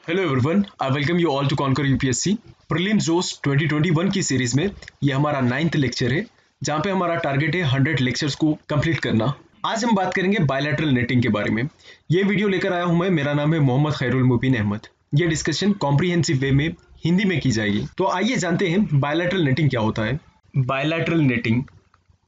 Hello everyone, I welcome you all to conquer UPSC prelims Josh 2021 की series में ये हमारा 9th लेक्चर है जहाँ पे हमारा टारगेट है 100 लेक्चर्स को कंप्लीट करना। आज हम बात करेंगे बायलैटरल नेटिंग के बारे में। ये वीडियो लेकर आया हूँ मैं, मेरा नाम है मोहम्मद खैरुल मुबीन अहमद। ये डिस्कशन कॉम्प्रिहेंसिव वे में हिंदी में की जाएगी। तो आइए जानते हैं बायलैटरल नेटिंग क्या होता है। बायलैटरल नेटिंग,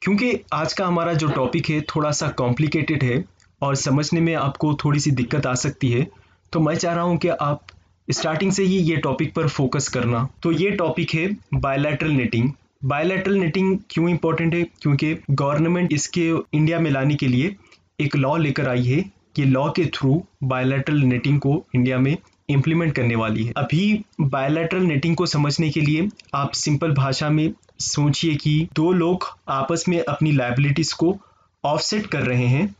क्योंकि आज का हमारा जो टॉपिक है थोड़ा सा कॉम्प्लिकेटेड है और समझने में आपको थोड़ी सी दिक्कत आ सकती है, तो मैं चाह रहा हूँ कि आप स्टार्टिंग से ही ये टॉपिक पर फोकस करना। तो ये टॉपिक है बायलैटरल नेटिंग। बायलैटरल नेटिंग क्यों इंपॉर्टेंट है? क्योंकि गवर्नमेंट इसके इंडिया में लाने के लिए एक लॉ लेकर आई है कि लॉ के थ्रू बायलैटरल नेटिंग को इंडिया में इम्प्लीमेंट करने वाली है। अभी बायलैटरल नेटिंग को समझने के लिए आप सिंपल भाषा में सोचिए कि दो लोग आपस में अपनी लायबिलिटीज को ऑफसेट कर रहे हैं,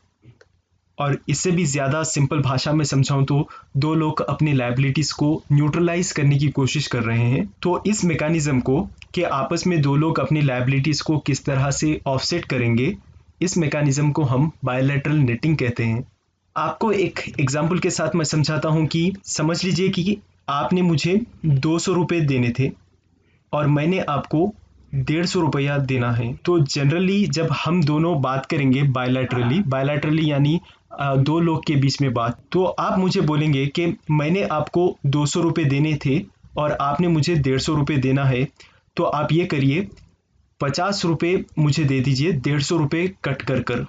और इससे भी ज़्यादा सिंपल भाषा में समझाऊं तो दो लोग अपनी लायबिलिटीज को न्यूट्रलाइज करने की कोशिश कर रहे हैं। तो इस मैकेनिज्म को कि आपस में दो लोग अपनी लायबिलिटीज को किस तरह से ऑफसेट करेंगे, इस मैकेनिज्म को हम बायलैटरल नेटिंग कहते हैं। आपको एक एग्जाम्पल के साथ मैं समझाता हूं कि समझ लीजिए कि आपने मुझे 200 रुपये देने थे और मैंने आपको 150 रुपया देना है। तो जनरली जब हम दोनों बात करेंगे बायलैटरली यानी दो लोग के बीच में बात, तो आप मुझे बोलेंगे कि मैंने आपको 200 रुपये देने थे और आपने मुझे 150 रुपये देना है, तो आप ये करिए 50 रुपये मुझे दे दीजिए 150 रुपये कट कर।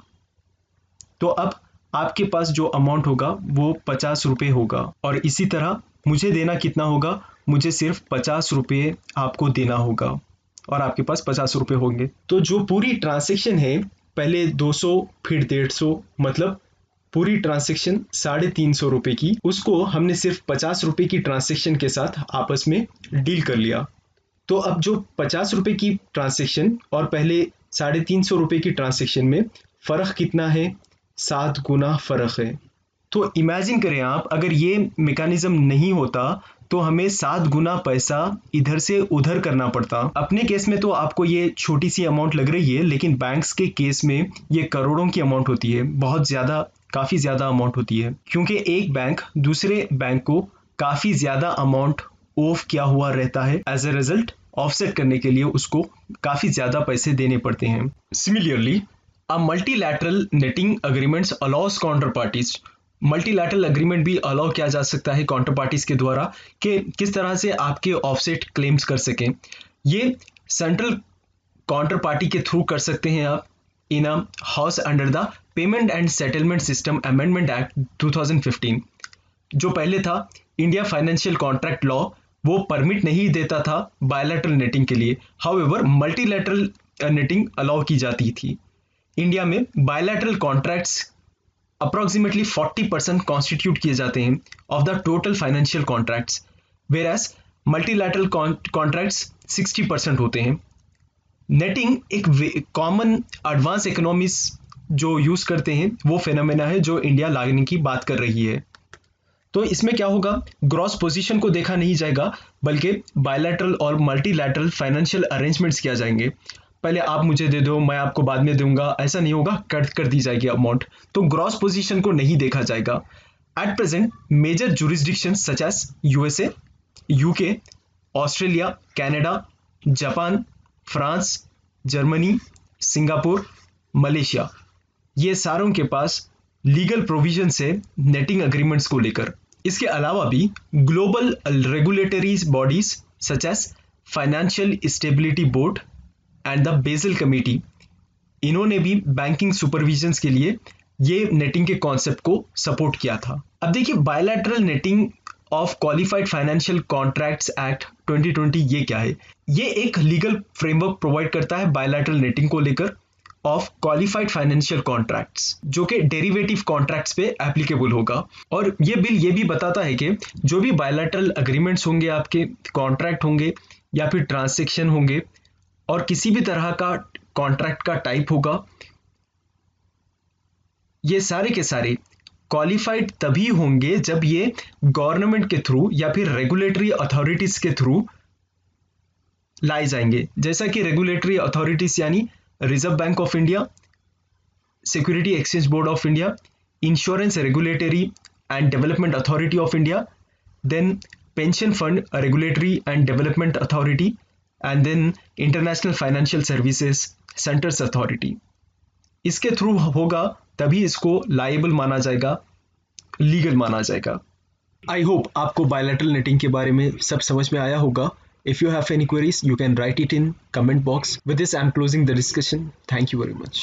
तो अब आपके पास जो अमाउंट होगा वो 50 रुपये होगा, और इसी तरह मुझे देना कितना होगा? मुझे सिर्फ 50 रुपये आपको देना होगा और आपके पास 50 रुपये होंगे। तो जो पूरी ट्रांजैक्शन है, पहले 200 फिर 150, मतलब पूरी ट्रांजैक्शन 350 रुपये की, उसको हमने सिर्फ 50 रुपये की ट्रांजैक्शन के साथ आपस में डील कर लिया। तो अब जो 50 रुपये की ट्रांजैक्शन और पहले 350 रुपये की ट्रांजैक्शन में फ़र्क कितना है? 7 गुना फ़र्क है। तो इमेजिन करें आप, अगर ये मैकेनिज्म नहीं होता तो हमें 7 गुना पैसा इधर से उधर करना पड़ता। अपने केस में तो आपको ये छोटी सी अमाउंट लग रही है, लेकिन बैंक्स के केस में ये करोड़ों की अमाउंट होती है, बहुत ज़्यादा, काफ़ी ज़्यादा अमाउंट होती है, क्योंकि एक बैंक दूसरे बैंक को काफ़ी ज़्यादा अमाउंट ऑफ किया हुआ रहता है। एज ए रिजल्ट ऑफसेट करने के लिए उसको काफ़ी ज़्यादा पैसे देने पड़ते हैं। Similarly a multilateral netting agreements allows counter parties, multilateral agreement भी अलाउ किया जा सकता है काउंटर पार्टीज के द्वारा कि किस तरह से आपके ऑफसेट क्लेम्स कर सकें। ये सेंट्रल काउंटर पार्टी के थ्रू कर सकते हैं आप in a house under the payment and settlement system amendment act 2015। जो पहले था इंडिया फाइनेंशियल कॉन्ट्रैक्ट लॉ, वो परमिट नहीं देता था बायलैटरल नेटिंग के लिए। हाउएवर मल्टीलैटरल नेटिंग अलाउ की जाती थी। इंडिया में बायलैटरल कॉन्ट्रैक्ट्स अप्रोक्सीमेटली 40% कॉन्स्टिट्यूट किए जाते हैं of the total financial contracts, where as multilateral contracts 60% होते हैं। नेटिंग एक कॉमन एडवांस इकोनॉमीज जो यूज करते हैं वो फेनोमेना है जो इंडिया लाने की बात कर रही है। तो इसमें क्या होगा? ग्रॉस पोजीशन को देखा नहीं जाएगा, बल्कि बायलैटरल और मल्टीलैटरल फाइनेंशियल अरेंजमेंट्स किया जाएंगे। पहले आप मुझे दे दो, मैं आपको बाद में दूंगा, ऐसा नहीं होगा, कट कर दी जाएगी अमाउंट। तो ग्रॉस पोजीशन को नहीं देखा जाएगा। At present major jurisdiction such as USA, UK, Australia, Canada, Japan, France, Germany, Singapore, Malaysia, ये सारों के पास लीगल प्रोविजन है नेटिंग एग्रीमेंट्स को लेकर। इसके अलावा भी global regulatory bodies such as financial stability board and the Basel committee, इन्होंने भी बैंकिंग सुपरविजन के लिए ये नेटिंग के कॉन्सेप्ट को सपोर्ट किया था। अब देखिए bilateral netting of qualified financial contracts act 2020 ये क्या है? ये एक लीगल फ्रेमवर्क प्रोवाइड करता है बायलैटरल नेटिंग को लेकर ऑफ क्वालिफाइड फाइनेंशियल कॉन्ट्रैक्ट्स, जो कि डेरिवेटिव कॉन्ट्रैक्ट्स पे एप्लीकेबल होगा। और ये बिल ये भी बताता है कि जो भी बायलैटरल एग्रीमेंट्स होंगे, आपके कॉन्ट्रैक्ट होंगे या फिर ट्रांसैक्शन होंगे, और किसी भी तरह का कॉन्ट्रैक्ट का टाइप होगा, ये सारे के सारे क्वालिफाइड तभी होंगे जब ये गवर्नमेंट के थ्रू या फिर रेगुलेटरी अथॉरिटीज के थ्रू लाए जाएंगे। जैसा कि रेगुलेटरी अथॉरिटीज यानी reserve bank of India, security exchange board of India, insurance regulatory and development authority of India, then pension fund regulatory and development authority, and then international financial services centers authority. इसके through होगा तभी इसको liable माना जाएगा, legal माना जाएगा। I hope आपको bilateral netting के बारे में सब समझ में आया होगा। If you have any queries, you can write it in comment box. With this, I'm closing the discussion. Thank you very much.